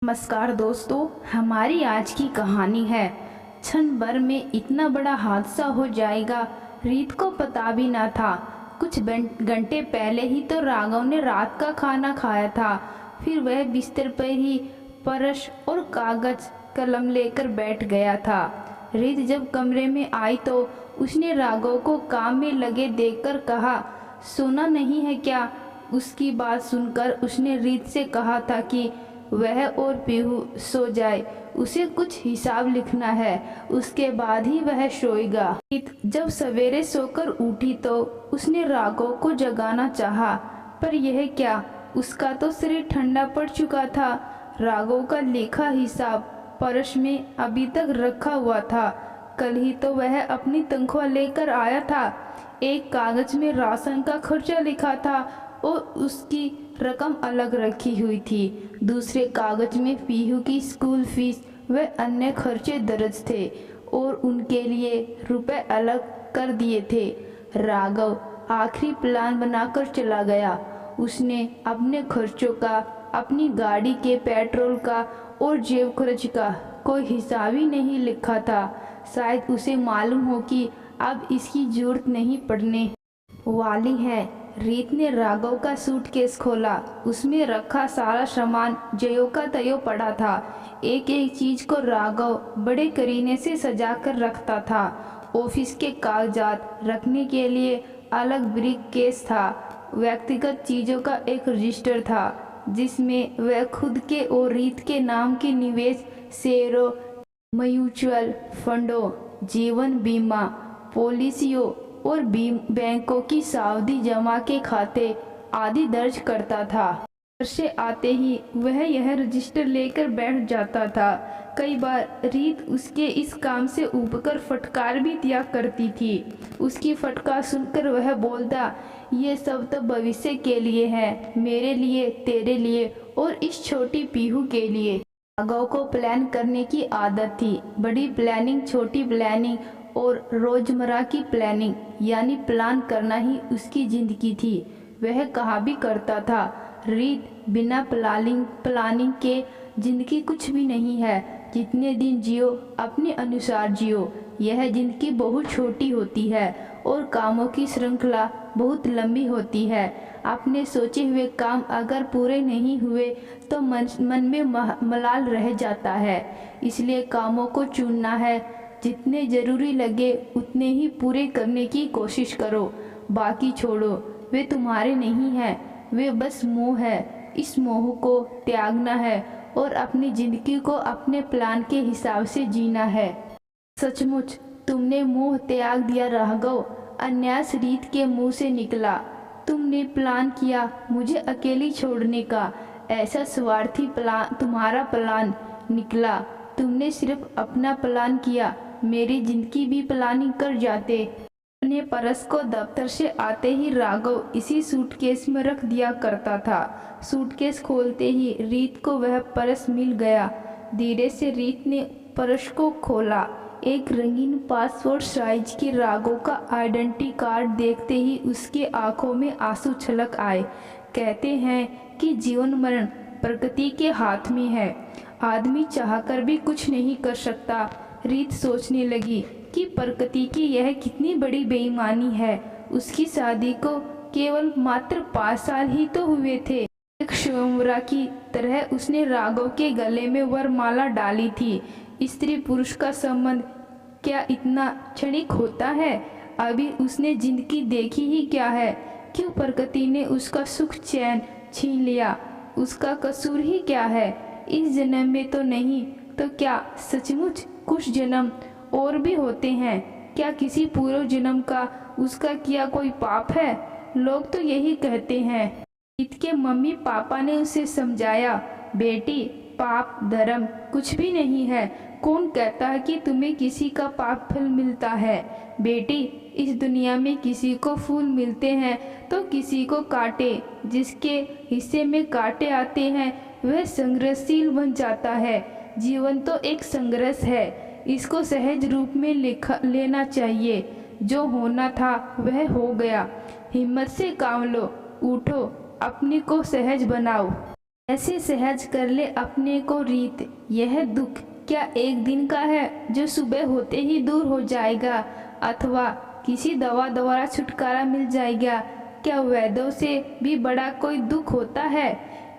नमस्कार दोस्तों, हमारी आज की कहानी है क्षण भर में इतना बड़ा हादसा हो जाएगा, रीत को पता भी ना था। कुछ घंटे पहले ही तो राघव ने रात का खाना खाया था। फिर वह बिस्तर पर ही परश और कागज कलम लेकर बैठ गया था। रीत जब कमरे में आई तो उसने राघव को काम में लगे देखकर कहा, सोना नहीं है क्या? उसकी बात सुनकर उसने रीत से कहा था कि वह और पीहू सो जाए, उसे कुछ हिसाब लिखना है, उसके बाद ही वह सोएगा। रीत जब सवेरे सोकर उठी तो उसने राघव को जगाना चाहा, पर यह क्या, उसका तो शरीर ठंडा पड़ चुका था। राघव का लिखा हिसाब परस में अभी तक रखा हुआ था। कल ही तो वह अपनी तनख्वाह लेकर आया था। एक कागज में राशन का खर्चा लिखा था और उसकी रकम अलग रखी हुई थी। दूसरे कागज में पीहू की स्कूल फीस व अन्य खर्चे दर्ज थे और उनके लिए रुपए अलग कर दिए थे। राघव आखिरी प्लान बनाकर चला गया। उसने अपने खर्चों का, अपनी गाड़ी के पेट्रोल का और जेब खर्च का कोई हिसाब ही नहीं लिखा था। शायद उसे मालूम हो कि अब इसकी जरूरत नहीं पड़ने वाली है। रीत ने राघव का सूटकेस खोला। उसमें रखा सारा सामान जयो का तयो पड़ा था। एक एक चीज को राघव बड़े करीने से सजा कर रखता था। ऑफिस के कागजात रखने के लिए अलग ब्रीफ केस था। व्यक्तिगत चीजों का एक रजिस्टर था जिसमें वह खुद के और रीत के नाम के निवेश, शेयरों, म्यूचुअल फंडों, जीवन बीमा पॉलिसियों और बैंकों की सावधि जमा के खाते आदि दर्ज करता था। घर से आते ही वह यह रजिस्टर लेकर बैठ जाता था। कई बार रीत उसके इस काम से ऊबकर फटकार भी दिया करती थी। उसकी फटकार सुनकर वह बोलता, ये सब तो भविष्य के लिए है, मेरे लिए, तेरे लिए और इस छोटी पीहू के लिए। राघव को प्लान करने की आदत थी। बड़ी प्लानिंग, छोटी प्लानिंग और रोजमर्रा की प्लानिंग, यानी प्लान करना ही उसकी जिंदगी थी। वह कहा भी करता था, रीत, बिना प्लानिंग के जिंदगी कुछ भी नहीं है। जितने दिन जियो अपने अनुसार जियो। यह जिंदगी बहुत छोटी होती है और कामों की श्रृंखला बहुत लंबी होती है। अपने सोचे हुए काम अगर पूरे नहीं हुए तो मन में मलाल रह जाता है। इसलिए कामों को चुनना है। जितने जरूरी लगे उतने ही पूरे करने की कोशिश करो, बाकी छोड़ो। वे तुम्हारे नहीं हैं, वे बस मोह है। इस मोह को त्यागना है और अपनी जिंदगी को अपने प्लान के हिसाब से जीना है। सचमुच तुमने मोह त्याग दिया राघव, अन्यास रीत के मुंह से निकला। तुमने प्लान किया मुझे अकेली छोड़ने का। ऐसा स्वार्थी प्लान तुम्हारा प्लान निकला। तुमने सिर्फ अपना प्लान किया, मेरी जिंदगी भी प्लानिंग कर जाते। अपने परस को दफ्तर से आते ही राघव इसी सूटकेस में रख दिया करता था। सूटकेस खोलते ही रीत को वह परस मिल गया। धीरे से रीत ने परस को खोला। एक रंगीन पासपोर्ट साइज की राघव का आइडेंटिटी कार्ड देखते ही उसके आंखों में आंसू छलक आए। कहते हैं कि जीवन मरण प्रकृति के हाथ में है, आदमी चाहकर भी कुछ नहीं कर सकता। रीत सोचने लगी कि प्रकृति की यह कितनी बड़ी बेईमानी है। उसकी शादी को केवल मात्र 5 साल ही तो हुए थे। एक स्वयंवरा की तरह उसने राघव के गले में वरमाला डाली थी। स्त्री पुरुष का संबंध क्या इतना क्षणिक होता है? अभी उसने जिंदगी देखी ही क्या है? क्यों प्रकृति ने उसका सुख चैन छीन लिया? उसका कसूर ही क्या है? इस जन्म में तो नहीं तो क्या सचमुच कुछ जन्म और भी होते हैं? क्या किसी पूर्व जन्म का उसका किया कोई पाप है? लोग तो यही कहते हैं। रीत के मम्मी पापा ने उसे समझाया, बेटी, पाप धर्म कुछ भी नहीं है। कौन कहता है कि तुम्हें किसी का पाप फल मिलता है? बेटी, इस दुनिया में किसी को फूल मिलते हैं तो किसी को कांटे। जिसके हिस्से में कांटे आते हैं वह संघर्षशील बन जाता है। जीवन तो एक संघर्ष है, इसको सहज रूप में लेना चाहिए। जो होना था वह हो गया। हिम्मत से काम लो, उठो, अपने को सहज बनाओ। ऐसे सहज कर ले अपने को रीत, यह दुख क्या एक दिन का है जो सुबह होते ही दूर हो जाएगा, अथवा किसी दवा द्वारा छुटकारा मिल जाएगा। क्या वैद्यों से भी बड़ा कोई दुख होता है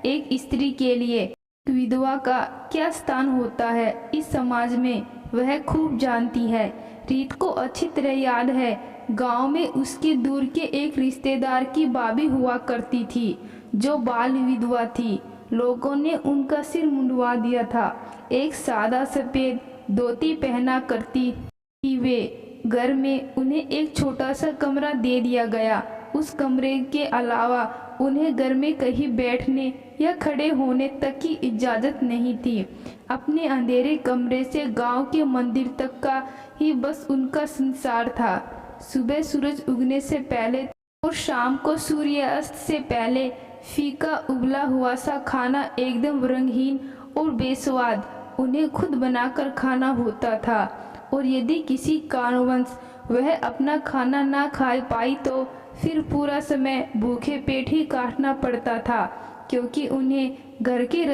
एक स्त्री के लिए? विधवा का क्या स्थान होता है इस समाज में, वह खूब जानती है। रीत को अच्छी तरह याद है, गांव में उसके दूर के एक रिश्तेदार की भाभी हुआ करती थी जो बाल विधवा थी। लोगों ने उनका सिर मुंडवा दिया था। एक सादा सफेद धोती पहना करती थी वे। घर में उन्हें एक छोटा सा कमरा दे दिया गया। उस कमरे के अलावा उन्हें घर में कहीं बैठने या खड़े होने तक की इजाज़त नहीं थी। अपने अंधेरे कमरे से गांव के मंदिर तक का ही बस उनका संसार था। सुबह सूरज उगने से पहले और शाम को सूर्यास्त से पहले फीका उबला हुआ सा खाना एकदम रंगहीन और बेस्वाद उन्हें खुद बनाकर खाना होता था। और यदि किसी कारणवश वह अपना खाना ना खा पाई तो फिर पूरा समय भूखे पेट ही काटना पड़ता था, क्योंकि उन्हें घर की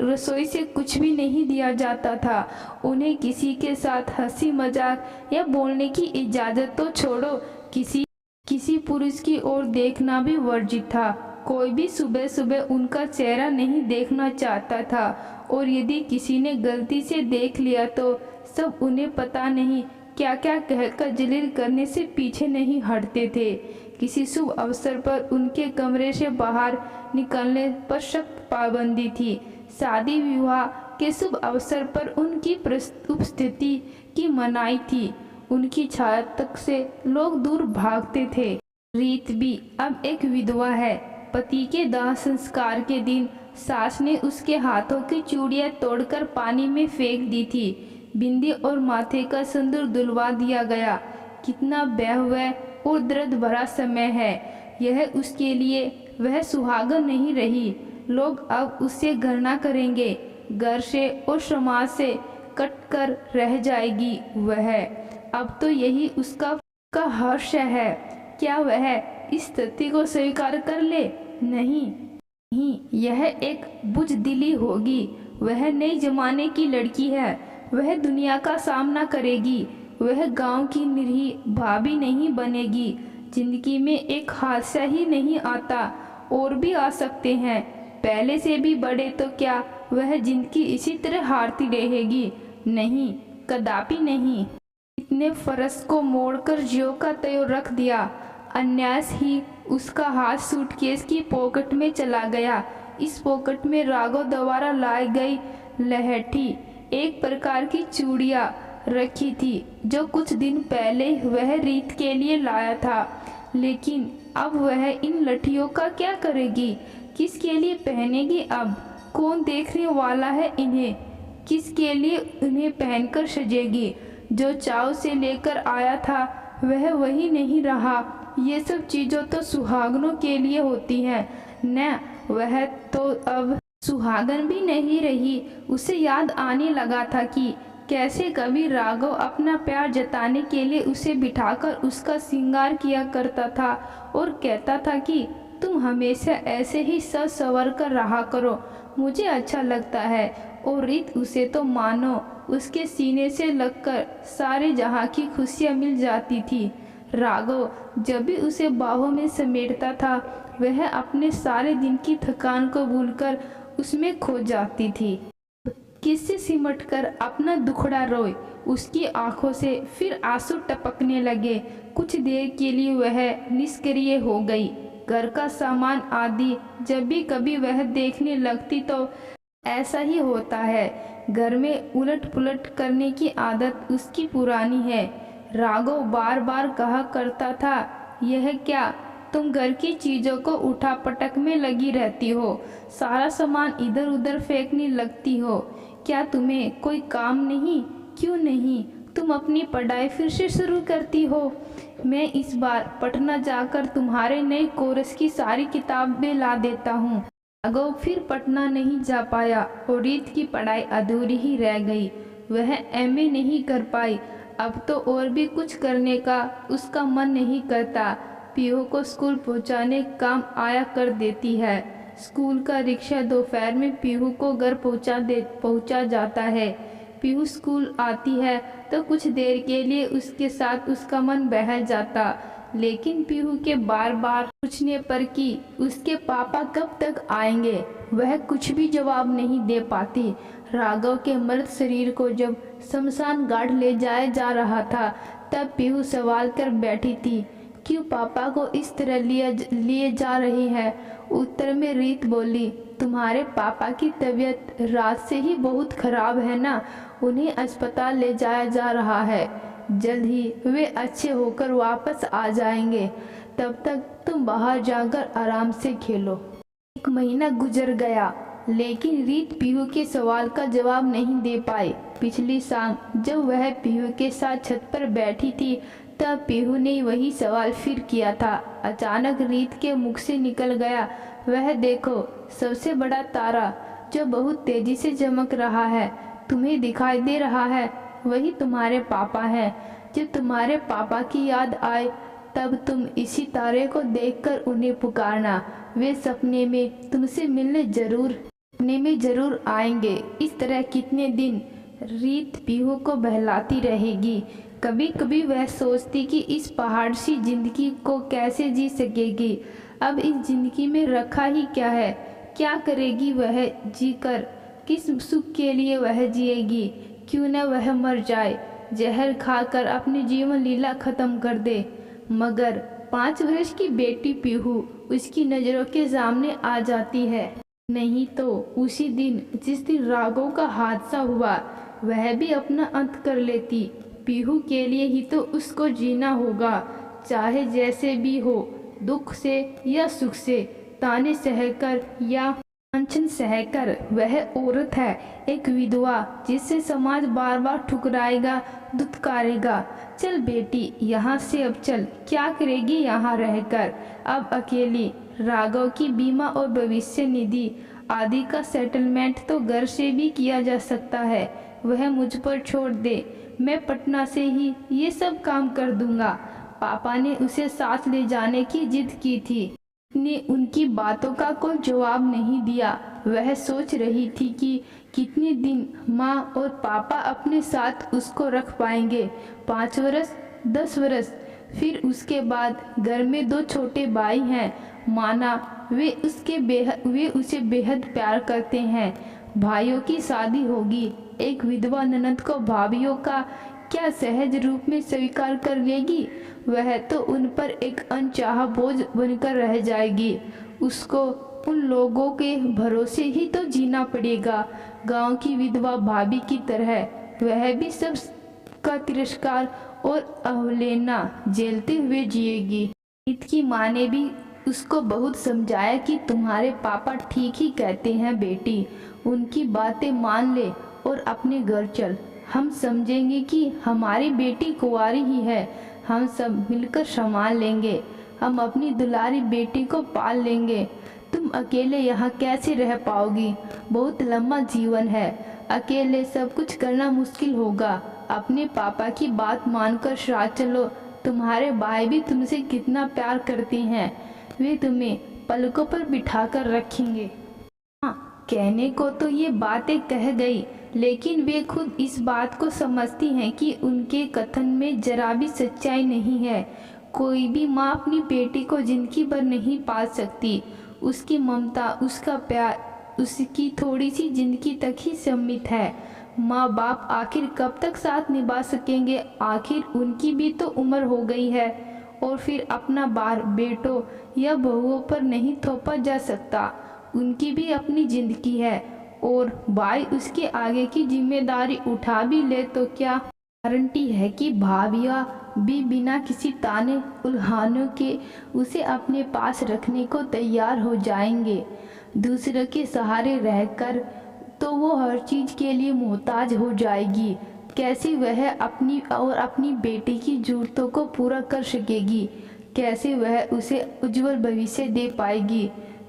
रसोई से कुछ भी नहीं दिया जाता था। उन्हें किसी के साथ हंसी मजाक या बोलने की इजाज़त तो छोड़ो, किसी पुरुष की ओर देखना भी वर्जित था। कोई भी सुबह सुबह उनका चेहरा नहीं देखना चाहता था, और यदि किसी ने गलती से देख लिया तो सब उन्हें पता नहीं क्या क्या कहकर जलील करने से पीछे नहीं हटते थे। किसी शुभ अवसर पर उनके कमरे से बाहर निकलने पर सख्त पाबंदी थी। शादी विवाह के शुभ अवसर पर उनकी उपस्थिति की मनाही थी। उनकी छाया तक से लोग दूर भागते थे। रीत भी अब एक विधवा है। पति के दाह संस्कार के दिन सास ने उसके हाथों की चूड़ियां तोड़कर पानी में फेंक दी थी। बिंदी और माथे का सिंदूर धुलवा दिया गया। कितना बेहुआ और दर्द भरा समय है यह उसके लिए। वह सुहागन नहीं रही। लोग अब उससे घृणा करेंगे। घर से और समाज से कट कर रह जाएगी वह। अब तो यही उसका हर्ष है। क्या वह इस तथ्य को स्वीकार कर ले? नहीं, यह एक बुजदिली होगी। वह नए जमाने की लड़की है। वह दुनिया का सामना करेगी। वह गांव की निरीह भाभी नहीं बनेगी। जिंदगी में एक हादसा ही नहीं आता, और भी आ सकते हैं पहले से भी बड़े। तो क्या वह जिंदगी इसी तरह हारती रहेगी? नहीं, कदापि नहीं। इतने फरस को मोड़कर ज्यों का त्यों रख दिया। अन्यास ही उसका हाथ सूटकेस की पॉकेट में चला गया। इस पॉकेट में राघव द्वारा लाई गई लहठी, एक प्रकार की चूड़ियाँ रखी थी जो कुछ दिन पहले वह रीत के लिए लाया था। लेकिन अब वह इन लठियों का क्या करेगी? किसके लिए पहनेगी? अब कौन देखने वाला है इन्हें? किसके लिए उन्हें पहनकर सजेगी? जो चाव से लेकर आया था वह वही नहीं रहा। ये सब चीज़ों तो सुहागनों के लिए होती हैं न। वह तो अब सुहागन भी नहीं रही। उसे याद आने लगा था कि कैसे कभी राघव अपना प्यार जताने के लिए उसे बिठाकर उसका श्रृंगार किया करता था और कहता था कि तुम हमेशा ऐसे ही सज संवर कर रहा करो, मुझे अच्छा लगता है। और रीत उसे तो मानो उसके सीने से लगकर सारे जहां की खुशियां मिल जाती थी। राघव जब भी उसे बाहों में समेटता था वह अपने सारे दिन की थकान को भूलकर उसमें खो जाती थी। किससे सिमटकर अपना दुखड़ा रोए। उसकी आंखों से फिर आंसू टपकने लगे। कुछ देर के लिए वह निष्क्रिय हो गई। घर का सामान आदि जब भी कभी वह देखने लगती तो ऐसा ही होता है। घर में उलट पुलट करने की आदत उसकी पुरानी है। राघव बार बार कहा करता था, यह क्या तुम घर की चीज़ों को उठा पटक में लगी रहती हो, सारा सामान इधर उधर फेंकने लगती हो। क्या तुम्हें कोई काम नहीं? क्यों नहीं तुम अपनी पढ़ाई फिर से शुरू करती हो? मैं इस बार पटना जाकर तुम्हारे नए कोर्स की सारी किताबें ला देता हूँ। राघव फिर पटना नहीं जा पाया और रीत की पढ़ाई अधूरी ही रह गई। वह एमए नहीं कर पाई। अब तो और भी कुछ करने का उसका मन नहीं करता। पीहू को स्कूल पहुंचाने काम आया कर देती है। स्कूल का रिक्शा दोपहर में पीहू को घर पहुंचा जाता है। पीहू स्कूल आती है तो कुछ देर के लिए उसके साथ उसका मन बहल जाता, लेकिन पीहू के बार बार पूछने पर कि उसके पापा कब तक आएंगे, वह कुछ भी जवाब नहीं दे पाती। राघव के मृत शरीर को जब शमशान घाट ले जाया जा रहा था, तब पीहू सवाल कर बैठी थी, क्यों पापा को इस तरह लिए जा रही है। उत्तर में रीत बोली, तुम्हारे पापा की तबीयत रात से ही बहुत खराब है ना, उन्हें अस्पताल ले जाया जा रहा है, जल्द ही वे अच्छे होकर वापस आ जाएंगे, तब तक तुम बाहर जाकर आराम से खेलो। 1 महीना गुजर गया, लेकिन रीत पीहू के सवाल का जवाब नहीं दे पाई। पिछली शाम जब वह पीहू के साथ छत पर बैठी थी, तब पीहू ने वही सवाल फिर किया था। अचानक रीत के मुख से निकल गया, वह देखो, सबसे बड़ा तारा जो बहुत तेजी से चमक रहा है, तुम्हें दिखाई दे रहा है, वही तुम्हारे पापा हैं। जब तुम्हारे पापा की याद आए, तब तुम इसी तारे को देखकर उन्हें पुकारना, वे सपने में तुमसे मिलने जरूर आएंगे। इस तरह कितने दिन रीत पीहू को बहलाती रहेगी। कभी कभी वह सोचती कि इस पहाड़ सी जिंदगी को कैसे जी सकेगी। अब इस जिंदगी में रखा ही क्या है, क्या करेगी वह जीकर, किस सुख के लिए वह जिएगी। क्यों न वह मर जाए, जहर खाकर अपनी जीवन लीला खत्म कर दे। मगर 5 वर्ष की बेटी पीहू उसकी नज़रों के सामने आ जाती है। नहीं तो उसी दिन जिस दिन राघव का हादसा हुआ, वह भी अपना अंत कर लेती। पीहू के लिए ही तो उसको जीना होगा, चाहे जैसे भी हो, दुख से या सुख से, ताने सहकर या अनशन सहकर। वह औरत है, एक विधवा, जिसे समाज बार बार ठुकराएगा, दुत्कारेगा। चल बेटी, यहाँ से अब चल, क्या करेगी यहाँ रहकर, अब अकेली। राघव की बीमा और भविष्य निधि आदि का सेटलमेंट तो घर से भी किया जा सकता है, वह मुझ पर छोड़ दे, मैं पटना से ही ये सब काम कर दूंगा। पापा ने उसे साथ ले जाने की जिद की थी, ने उनकी बातों का कोई जवाब नहीं दिया। वह सोच रही थी कि कितने दिन माँ और पापा अपने साथ उसको रख पाएंगे, 5 वर्ष, 10 वर्ष, फिर उसके बाद घर में 2 छोटे भाई हैं। माना वे उसे बेहद प्यार करते हैं। भाइयों की शादी होगी, एक विधवा ननद को भाभीियों का क्या सहज रूप में स्वीकार कर लेगी। वह तो उन पर एक अनचाहा बोझ बनकर रह जाएगी। उसको उन लोगों के भरोसे ही तो जीना पड़ेगा, गांव की विधवा भाभी की तरह। वह भी सब का तिरस्कार और अवहेलना झेलते हुए जिएगी। रीत की माँ ने भी उसको बहुत समझाया कि तुम्हारे पापा ठीक ही कहते हैं बेटी, उनकी बातें मान ले और अपने घर चल। हम समझेंगे कि हमारी बेटी कुंवारी ही है, हम सब मिलकर संभाल लेंगे, हम अपनी दुलारी बेटी को पाल लेंगे। तुम अकेले यहाँ कैसे रह पाओगी, बहुत लंबा जीवन है, अकेले सब कुछ करना मुश्किल होगा। अपने पापा की बात मानकर साथ चलो, तुम्हारे भाई भी तुमसे कितना प्यार करते हैं, वे तुम्हें पलकों पर बिठाकर रखेंगे। हाँ, कहने को तो ये बातें कह गई, लेकिन वे खुद इस बात को समझती हैं कि उनके कथन में जरा भी सच्चाई नहीं है। कोई भी माँ अपनी बेटी को जिंदगी भर नहीं पाल सकती। उसकी ममता, उसका प्यार उसकी थोड़ी सी जिंदगी तक ही सीमित है। माँ बाप आखिर कब तक साथ निभा सकेंगे, आखिर उनकी भी तो उम्र हो गई है। और फिर अपना भार बेटों या बहुओं पर नहीं थोपा जा सकता, उनकी भी अपनी जिंदगी है। और भाई उसके आगे की जिम्मेदारी उठा भी ले तो क्या गारंटी है कि भाभिया भी बिना किसी ताने उल्हानों के उसे अपने पास रखने को तैयार हो जाएंगे। दूसरों के सहारे रहकर तो वो हर चीज़ के लिए मोहताज हो जाएगी। कैसे वह अपनी और अपनी बेटी की ज़रूरतों को पूरा कर सकेगी, कैसे वह उसे उज्जवल भविष्य दे पाएगी।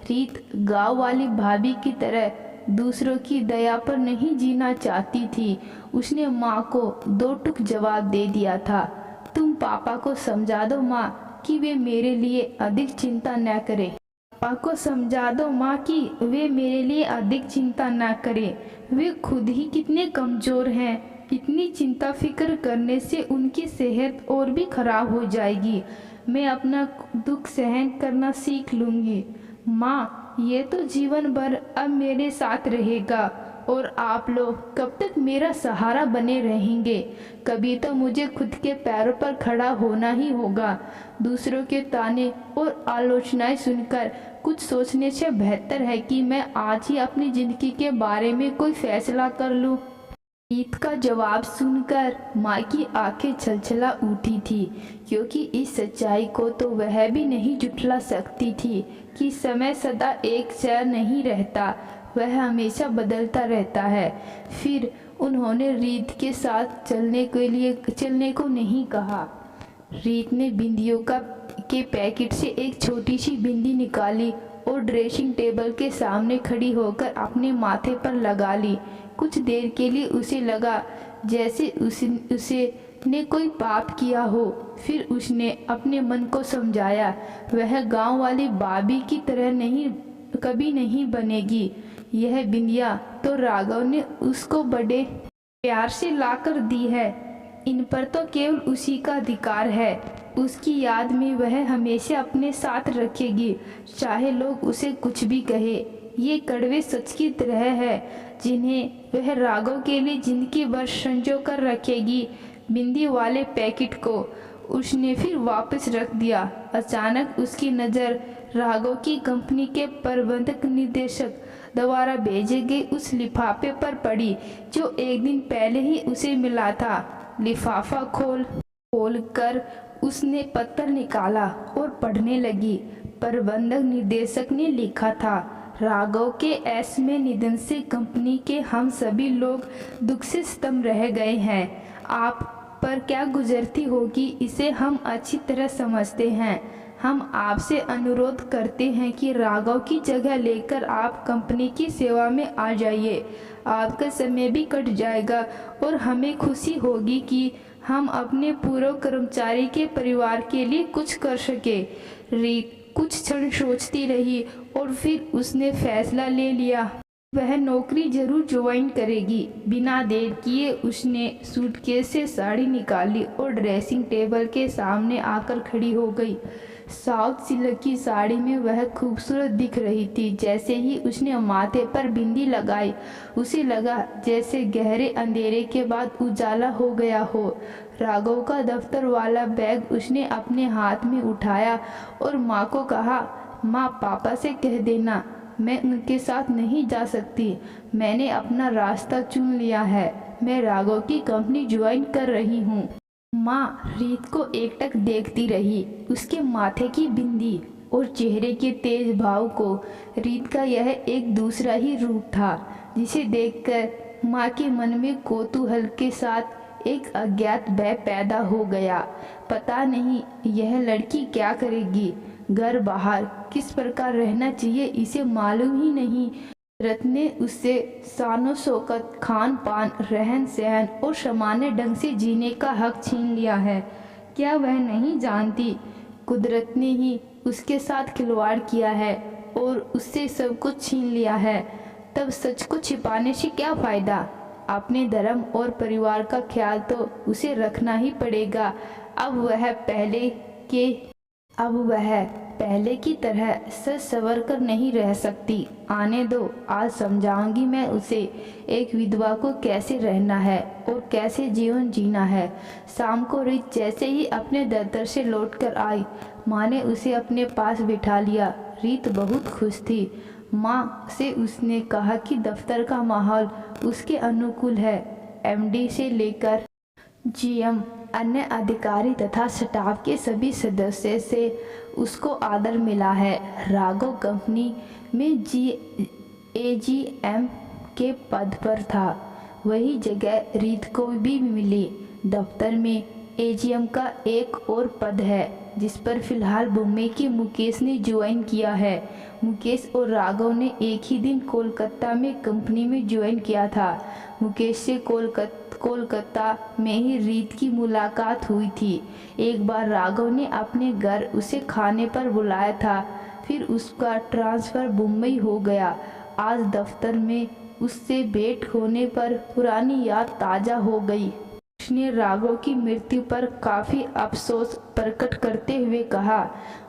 रीत गाँव वाली भाभी की तरह दूसरों की दया पर नहीं जीना चाहती थी। उसने माँ को 2 टूक जवाब दे दिया था, तुम पापा को समझा दो माँ कि वे मेरे लिए अधिक चिंता न करें। पापा को समझा दो माँ कि वे मेरे लिए अधिक चिंता ना करें। वे खुद ही कितने कमज़ोर हैं। इतनी चिंता फिक्र करने से उनकी सेहत और भी खराब हो जाएगी। मैं अपना दुख सहन करना सीख लूँगी। माँ, ये तो जीवन भर अब मेरे साथ रहेगा और आप लोग कब तक मेरा सहारा बने रहेंगे। कभी तो मुझे खुद के पैरों पर खड़ा होना ही होगा। दूसरों के ताने और आलोचनाएं सुनकर कुछ सोचने से बेहतर है कि मैं आज ही अपनी ज़िंदगी के बारे में कोई फैसला कर लूँ। रीत का जवाब सुनकर माँ की आंखें छलछला उठी थी, क्योंकि इस सच्चाई को तो वह भी नहीं झुठला सकती थी कि समय सदा एक सा नहीं रहता, वह हमेशा बदलता रहता है। फिर उन्होंने रीत के साथ चलने को नहीं कहा। रीत ने बिंदियों के पैकेट से एक छोटी सी बिंदी निकाली और ड्रेसिंग टेबल के सामने खड़ी होकर अपने माथे पर लगा ली। कुछ देर के लिए उसे लगा जैसे उसने कोई पाप किया हो। फिर उसने अपने मन को समझाया, वह गांव वाली भाभी की तरह कभी नहीं बनेगी। यह बिंदिया तो राघव ने उसको बड़े प्यार से लाकर दी है। इन पर तो केवल उसी का अधिकार है। उसकी याद में वह हमेशा अपने साथ रखेगी, चाहे लोग उसे कुछ भी कहे। ये कड़वे सच की तरह है जिन्हें वह राघव के लिए जिंदगी भर संजो कर रखेगी। बिंदी वाले पैकेट को उसने फिर वापस रख दिया। अचानक उसकी नज़र राघव की कंपनी के प्रबंधक निदेशक द्वारा भेजे गए उस लिफाफे पर पड़ी जो एक दिन पहले ही उसे मिला था। लिफाफा खोलकर उसने पत्र निकाला और पढ़ने लगी। प्रबंधक निदेशक ने लिखा था, राघव के में निधन से कंपनी के हम सभी लोग दुख से स्तब्ध रह गए हैं। आप पर क्या गुजरती होगी इसे हम अच्छी तरह समझते हैं। हम आपसे अनुरोध करते हैं कि राघव की जगह लेकर आप कंपनी की सेवा में आ जाइए। आपका समय भी कट जाएगा और हमें खुशी होगी कि हम अपने पूर्व कर्मचारी के परिवार के लिए कुछ कर सके। रीत कुछ क्षण सोचती रही और फिर उसने फैसला ले लिया, वह नौकरी जरूर ज्वाइन करेगी। बिना देर किए उसने सूटकेस से साड़ी निकाली और ड्रेसिंग टेबल के सामने आकर खड़ी हो गई। साउथ सिल्क की साड़ी में वह खूबसूरत दिख रही थी। जैसे ही उसने माथे पर बिंदी लगाई, उसे लगा जैसे गहरे अंधेरे के बाद उजाला हो गया हो। राघव का दफ्तर वाला बैग उसने अपने हाथ में उठाया और माँ को कहा, माँ, पापा से कह देना मैं उनके साथ नहीं जा सकती। मैंने अपना रास्ता चुन लिया है। मैं राघव की कंपनी ज्वाइन कर रही हूँ। माँ रीत को एकटक देखती रही। उसके माथे की बिंदी और चेहरे के तेज भाव को रीत का यह एक दूसरा ही रूप था, जिसे देखकर माँ के मन में कौतूहल के साथ एक अज्ञात भय पैदा हो गया। पता नहीं यह लड़की क्या करेगी, घर बाहर किस प्रकार रहना चाहिए इसे मालूम ही नहीं। रत ने उससे शानो शौकत, खान पान, रहन सहन और सामान्य ढंग से जीने का हक छीन लिया है। क्या वह नहीं जानती कुदरत ने ही उसके साथ खिलवाड़ किया है और उससे सब कुछ छीन लिया है। तब सच को छिपाने से क्या फ़ायदा। अपने धर्म और परिवार का ख्याल तो उसे रखना ही पड़ेगा। अब वह पहले की तरह सच संवर कर नहीं रह सकती। आने दो, आज समझाऊंगी मैं उसे एक विधवा को कैसे रहना है और कैसे जीवन जीना है। शाम को रीत जैसे ही अपने दफ्तर से लौटकर आई, माँ ने उसे अपने पास बिठा लिया। रीत बहुत खुश थी। माँ से उसने कहा कि दफ्तर का माहौल उसके अनुकूल है। एमडी से लेकर जीएम, अन्य अधिकारी तथा स्टाफ के सभी सदस्य से उसको आदर मिला है। राघव कंपनी में एजीएम के पद पर था। वही जगह रीत को भी मिली। दफ्तर में एजीएम का एक और पद है जिस पर फिलहाल मुंबई के मुकेश ने ज्वाइन किया है। मुकेश और राघव ने एक ही दिन कोलकाता में कंपनी में ज्वाइन किया था। मुकेश से कोलकाता में ही रीत की मुलाकात हुई थी। एक बार राघव ने अपने घर उसे खाने पर बुलाया था। फिर उसका ट्रांसफ़र मुंबई हो गया। आज दफ्तर में उससे भेंट होने पर पुरानी याद ताज़ा हो गई। उसने राघव की मृत्यु पर काफ़ी अफसोस प्रकट करते हुए कहा,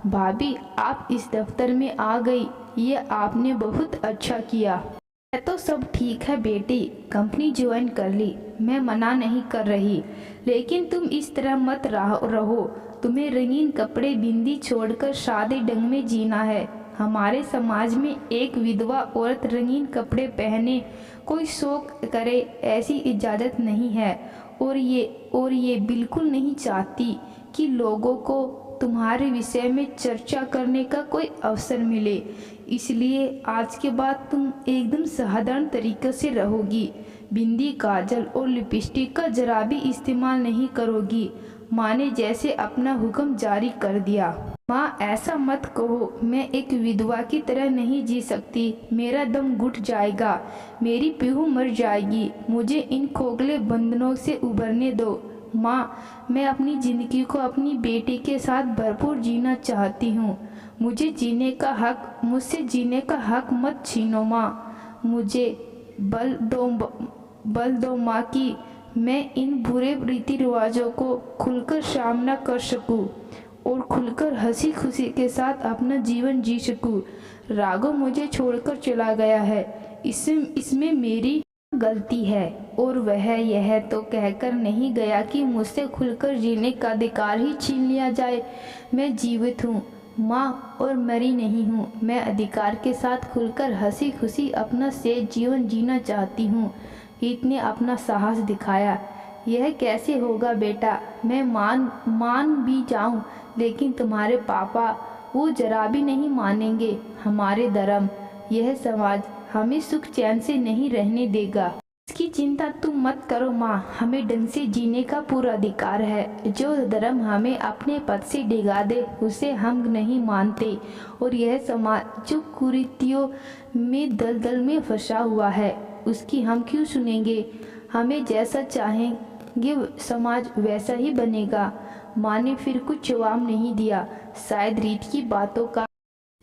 भाभी आप इस दफ्तर में आ गई, ये आपने बहुत अच्छा किया। है तो सब ठीक है बेटी, कंपनी ज्वाइन कर ली, मैं मना नहीं कर रही, लेकिन तुम इस तरह मत रहो। तुम्हें रंगीन कपड़े बिंदी छोड़कर सादे ढंग में जीना है। हमारे समाज में एक विधवा औरत रंगीन कपड़े पहने कोई शौक करे ऐसी इजाज़त नहीं है। और ये बिल्कुल नहीं चाहती कि लोगों को तुम्हारे विषय में चर्चा करने का कोई अवसर मिले। इसलिए आज के बाद तुम एकदम साधारण तरीके से रहोगी। बिंदी, काजल और लिपस्टिक का जरा भी इस्तेमाल नहीं करोगी। माँ ने जैसे अपना हुक्म जारी कर दिया। माँ ऐसा मत कहो, मैं एक विधवा की तरह नहीं जी सकती, मेरा दम घुट जाएगा, मेरी पीहू मर जाएगी, मुझे इन खोखले बंधनों से उभरने दो। माँ मैं अपनी ज़िंदगी को अपनी बेटी के साथ भरपूर जीना चाहती हूँ। मुझसे जीने का हक मत छीनो माँ। मुझे बल दो माँ कि मैं इन बुरे रीति रिवाजों को खुलकर सामना कर सकूं और खुलकर हंसी खुशी के साथ अपना जीवन जी सकूं। राघव मुझे छोड़कर चला गया है, इसमें मेरी गलती है, और वह यह तो कहकर नहीं गया कि मुझसे खुलकर जीने का अधिकार ही छीन लिया जाए। मैं जीवित हूँ माँ और मरी नहीं हूँ। मैं अधिकार के साथ खुलकर हंसी खुशी अपना सेज जीवन जीना चाहती हूँ। रीत ने अपना साहस दिखाया। यह कैसे होगा बेटा, मैं मान भी जाऊँ, लेकिन तुम्हारे पापा वो जरा भी नहीं मानेंगे। हमारे धर्म, यह समाज हमें सुख चैन से नहीं रहने देगा। इसकी चिंता तुम मत करो माँ, हमें ढंग से जीने का पूरा अधिकार है। जो धर्म हमें अपने पद से डिगा दे उसे हम नहीं मानते, और यह समाज जो कुरीतियों में दलदल में फंसा हुआ है उसकी हम क्यों सुनेंगे। हमें जैसा चाहेंगे समाज वैसा ही बनेगा। माँ ने फिर कुछ जवाब नहीं दिया। शायद रीत की बातों का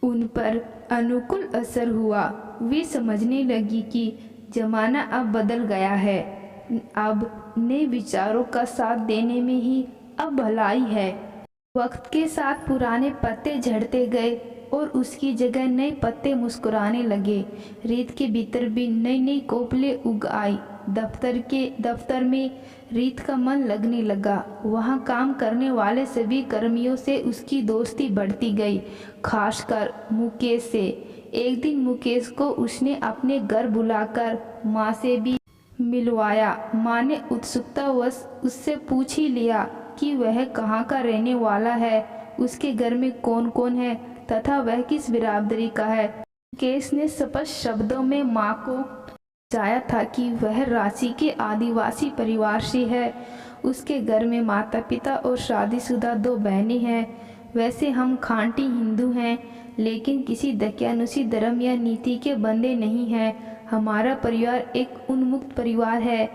उन पर अनुकूल असर हुआ। वे समझने लगी कि जमाना अब बदल गया है, अब नए विचारों का साथ देने में ही अब भलाई है। वक्त के साथ पुराने पत्ते झड़ते गए और उसकी जगह नए पत्ते मुस्कुराने लगे। रीत के भीतर भी नई नई कोपलें उग आई। दफ्तर में रीत का मन लगने लगा। वहाँ काम करने वाले सभी कर्मियों से उसकी दोस्ती बढ़ती गई, खासकर मुकेश से। एक दिन मुकेश को उसने अपने घर बुलाकर माँ से भी मिलवाया। माँ ने उत्सुकतावश उससे पूछ ही लिया कि वह कहाँ का रहने वाला है, उसके घर में कौन कौन है तथा वह किस बिरादरी का है। मुकेश ने स्पष्ट शब्दों में माँ को बताया था कि वह रांची के आदिवासी परिवार से है। उसके घर में माता पिता और शादीशुदा 2 बहनें हैं। वैसे हम खांटी हिंदू हैं, लेकिन किसी दकियानुसी धर्म या नीति के बंधे नहीं हैं। हमारा परिवार एक उन्मुक्त परिवार है,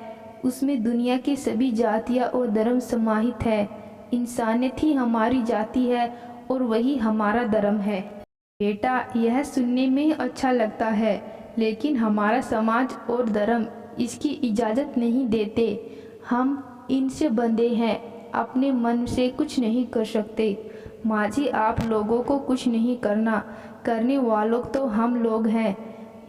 उसमें दुनिया की सभी जातियाँ और धर्म समाहित है। इंसानियत ही हमारी जाति है और वही हमारा धर्म है। बेटा यह सुनने में अच्छा लगता है, लेकिन हमारा समाज और धर्म इसकी इजाज़त नहीं देते। हम इनसे बंधे हैं, अपने मन से कुछ नहीं कर सकते। माँ जी आप लोगों को कुछ नहीं करने वालों तो हम लोग हैं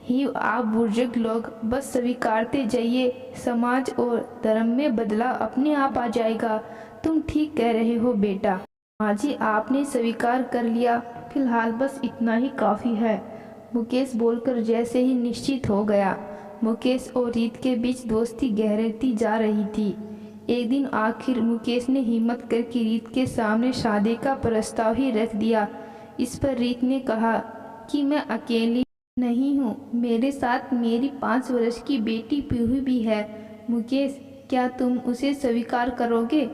ही। आप बुजुर्ग लोग बस स्वीकारते जाइए, समाज और धर्म में बदलाव अपने आप आ जाएगा। तुम ठीक कह रहे हो बेटा। माँ जी आपने स्वीकार कर लिया, फिलहाल बस इतना ही काफ़ी है। मुकेश बोलकर जैसे ही निश्चित हो गया। मुकेश और रीत के बीच दोस्ती गहराती जा रही थी। एक दिन आखिर मुकेश ने हिम्मत करके रीत के सामने शादी का प्रस्ताव ही रख दिया। इस पर रीत ने कहा कि मैं अकेली नहीं हूँ, मेरे साथ मेरी 5 वर्ष की बेटी पीहू भी है। मुकेश क्या तुम उसे स्वीकार करोगे?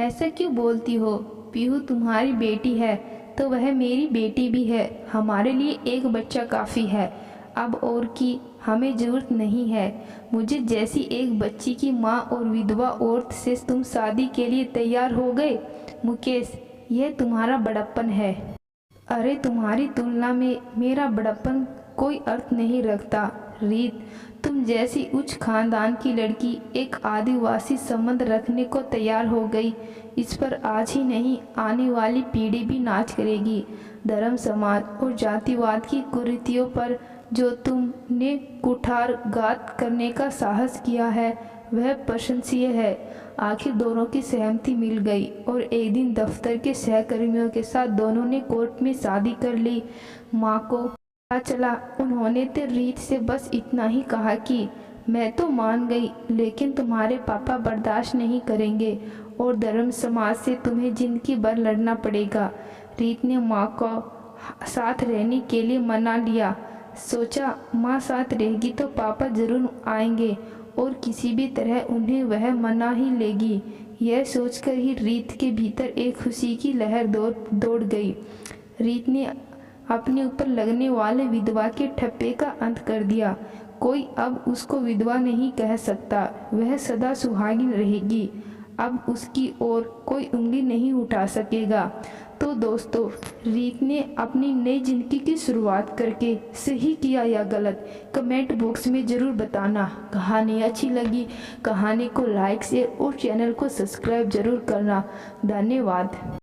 ऐसा क्यों बोलती हो? पीहू तुम्हारी बेटी है तो वह मेरी बेटी भी है। हमारे लिए एक बच्चा काफ़ी है, अब और की हमें ज़रूरत नहीं है। मुझे जैसी एक बच्ची की माँ और विधवा औरत से तुम शादी के लिए तैयार हो गए। मुकेश यह तुम्हारा बड़प्पन है। अरे तुम्हारी तुलना में मेरा बड़प्पन कोई अर्थ नहीं रखता रीत। तुम जैसी उच्च खानदान की लड़की एक आदिवासी संबंध रखने को तैयार हो गई, इस पर आज ही नहीं आने वाली पीढ़ी भी नाच करेगी। धर्म समाज और जातिवाद की कुरीतियों पर जो तुमने कुठारघात करने का साहस किया है वह प्रशंसनीय है। आखिर दोनों की सहमति मिल गई और एक दिन दफ्तर के सहकर्मियों के साथ दोनों ने कोर्ट में शादी कर ली। माँ को पता चला। उन्होंने तो रीत से बस इतना ही कहा कि मैं तो मान गई, लेकिन तुम्हारे पापा बर्दाश्त नहीं करेंगे और धर्म समाज से तुम्हें जिंदगी भर लड़ना पड़ेगा। रीत ने माँ को साथ रहने के लिए मना लिया। सोचा माँ साथ रहेगी तो पापा जरूर आएंगे और किसी भी तरह उन्हें वह मना ही लेगी। यह सोचकर ही रीत के भीतर एक खुशी की लहर दौड़ गई। रीत ने अपने ऊपर लगने वाले विधवा के ठप्पे का अंत कर दिया। कोई अब उसको विधवा नहीं कह सकता, वह सदा सुहागिन रहेगी। अब उसकी ओर कोई उंगली नहीं उठा सकेगा। तो दोस्तों, रीत ने अपनी नई जिंदगी की शुरुआत करके सही किया या गलत, कमेंट बॉक्स में ज़रूर बताना। कहानी अच्छी लगी, कहानी को लाइक शेयर और चैनल को सब्सक्राइब जरूर करना। धन्यवाद।